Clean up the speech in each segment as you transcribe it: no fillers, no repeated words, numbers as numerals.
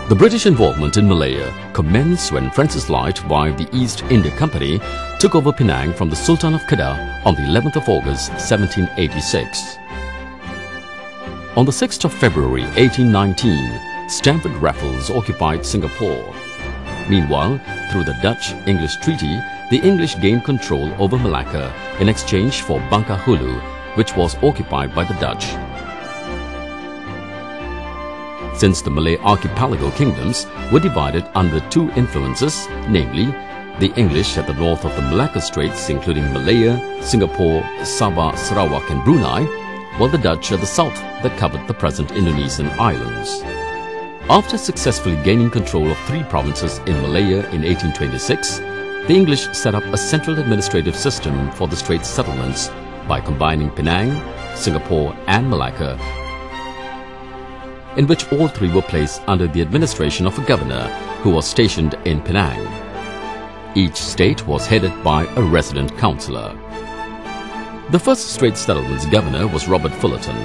The British involvement in Malaya commenced when Francis Light via the East India Company took over Penang from the Sultan of Kedah on the 11th of August 1786. On the 6th of February 1819, Stamford Raffles occupied Singapore. Meanwhile, through the Dutch-English treaty, the English gained control over Malacca in exchange for Bangka Hulu, which was occupied by the Dutch. Since the Malay archipelago kingdoms were divided under two influences, namely the English at the north of the Malacca Straits including Malaya, Singapore, Sabah, Sarawak and Brunei, while the Dutch at the south that covered the present Indonesian islands. After successfully gaining control of three provinces in Malaya in 1826, the English set up a central administrative system for the Straits settlements by combining Penang, Singapore and Malacca, in which all three were placed under the administration of a governor who was stationed in Penang. Each state was headed by a resident councillor. The first Straits Settlements governor was Robert Fullerton.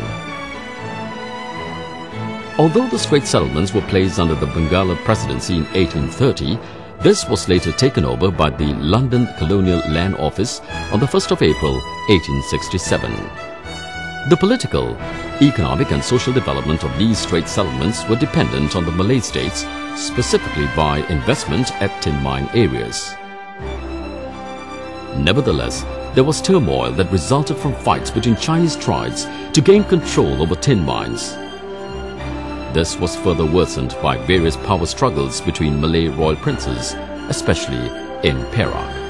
Although the Straits Settlements were placed under the Bengala Presidency in 1830, this was later taken over by the London Colonial Land Office on the 1st of April 1867. The political, economic and social development of these Straits settlements were dependent on the Malay states, specifically by investment at tin mine areas. Nevertheless, there was turmoil that resulted from fights between Chinese tribes to gain control over tin mines. This was further worsened by various power struggles between Malay royal princes, especially in Perak.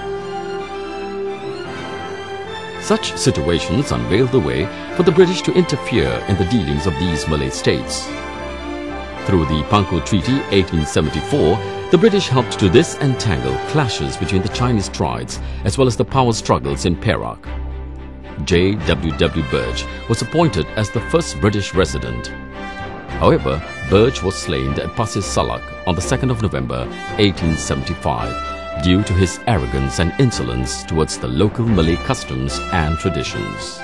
Such situations unveiled the way for the British to interfere in the dealings of these Malay states. Through the Pangkor Treaty 1874, the British helped to disentangle clashes between the Chinese tribes as well as the power struggles in Perak. J. W. W. Birch was appointed as the first British resident. However, Birch was slain at Pasir Salak on the 2nd of November 1875 due to his arrogance and insolence towards the local Malay customs and traditions.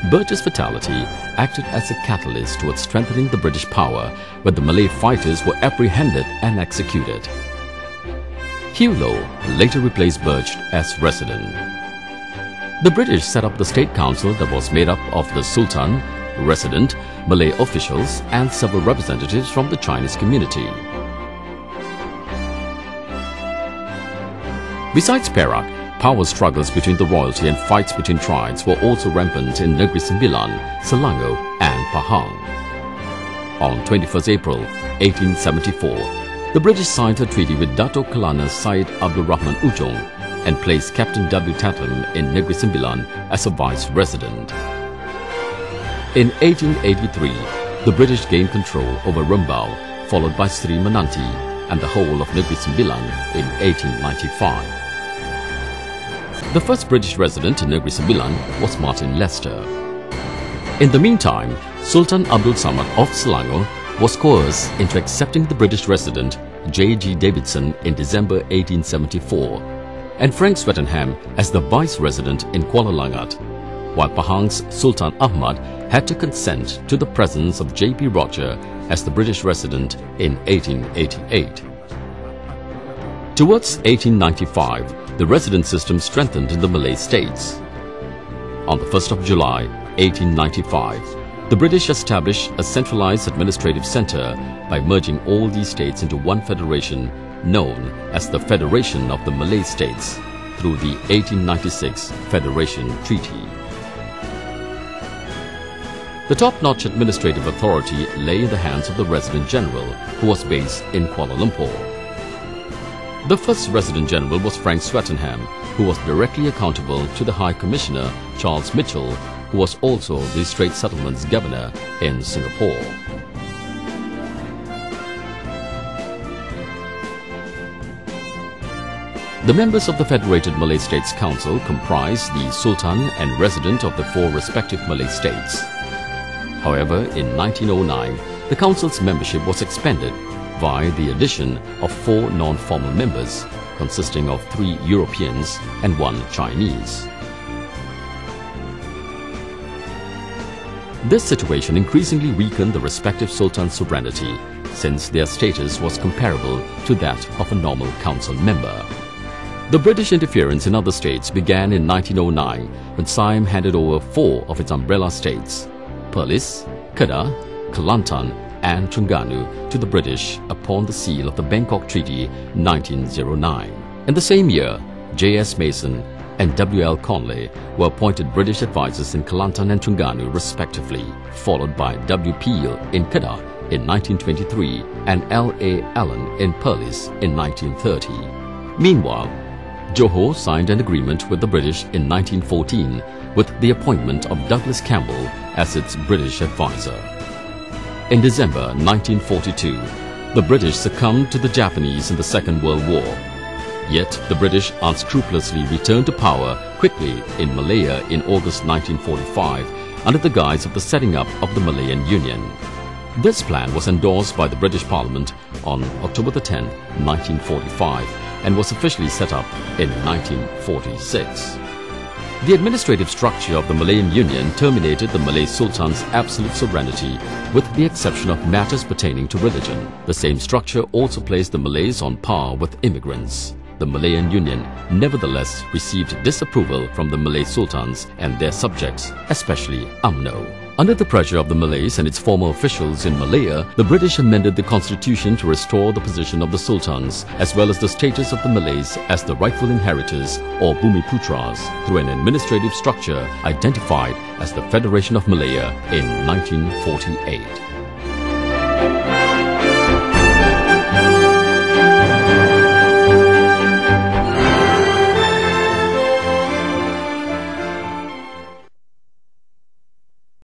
Birch's fatality acted as a catalyst towards strengthening the British power when the Malay fighters were apprehended and executed. Hugh Low later replaced Birch as resident. The British set up the State Council that was made up of the Sultan, resident, Malay officials and several representatives from the Chinese community. Besides Perak, power struggles between the royalty and fights between tribes were also rampant in Negeri Sembilan, Selangor and Pahang. On 21st April 1874, the British signed a treaty with Dato' Kelana Syed Abdul Rahman Ujong and placed Captain W. Tatham in Negeri Sembilan as a vice-resident. In 1883, the British gained control over Rembau, followed by Sri Menanti and the whole of Negeri Sembilan in 1895. The first British resident in Negeri Sembilan was Martin Lester. In the meantime, Sultan Abdul Samad of Selangor was coerced into accepting the British resident J. G. Davidson in December 1874 and Frank Swettenham as the vice-resident in Kuala Langat, while Pahang's Sultan Ahmad had to consent to the presence of J. P. Roger as the British resident in 1888. Towards 1895, the resident system strengthened in the Malay states. On the 1st of July 1895, the British established a centralized administrative center by merging all these states into one federation known as the Federation of the Malay States through the 1896 Federation Treaty. The top-notch administrative authority lay in the hands of the Resident General, who was based in Kuala Lumpur. The first Resident General was Frank Swettenham, who was directly accountable to the High Commissioner Charles Mitchell, who was also the Straits Settlements Governor in Singapore. The members of the Federated Malay States Council comprised the Sultan and resident of the four respective Malay states. However, in 1909, the Council's membership was expanded via the addition of 4 non-formal members, consisting of 3 Europeans and 1 Chinese. This situation increasingly weakened the respective sultan's sovereignty since their status was comparable to that of a normal council member. The British interference in other states began in 1909 when Siam handed over 4 of its umbrella states, Perlis, Kedah, Kelantan and Terengganu, to the British upon the seal of the Bangkok Treaty 1909. In the same year, J.S. Mason and W.L. Conley were appointed British advisors in Kelantan and Terengganu respectively, followed by W. Peel in Kedah in 1923 and L.A. Allen in Perlis in 1930. Meanwhile, Johor signed an agreement with the British in 1914 with the appointment of Douglas Campbell as its British advisor. In December 1942, the British succumbed to the Japanese in the Second World War. Yet the British unscrupulously returned to power quickly in Malaya in August 1945 under the guise of the setting up of the Malayan Union. This plan was endorsed by the British Parliament on October 10, 1945 and was officially set up in 1946. The administrative structure of the Malayan Union terminated the Malay Sultans' absolute sovereignty with the exception of matters pertaining to religion. The same structure also placed the Malays on par with immigrants. The Malayan Union nevertheless received disapproval from the Malay Sultans and their subjects, especially UMNO. Under the pressure of the Malays and its former officials in Malaya, the British amended the constitution to restore the position of the Sultans as well as the status of the Malays as the rightful inheritors or Bumiputras through an administrative structure identified as the Federation of Malaya in 1948.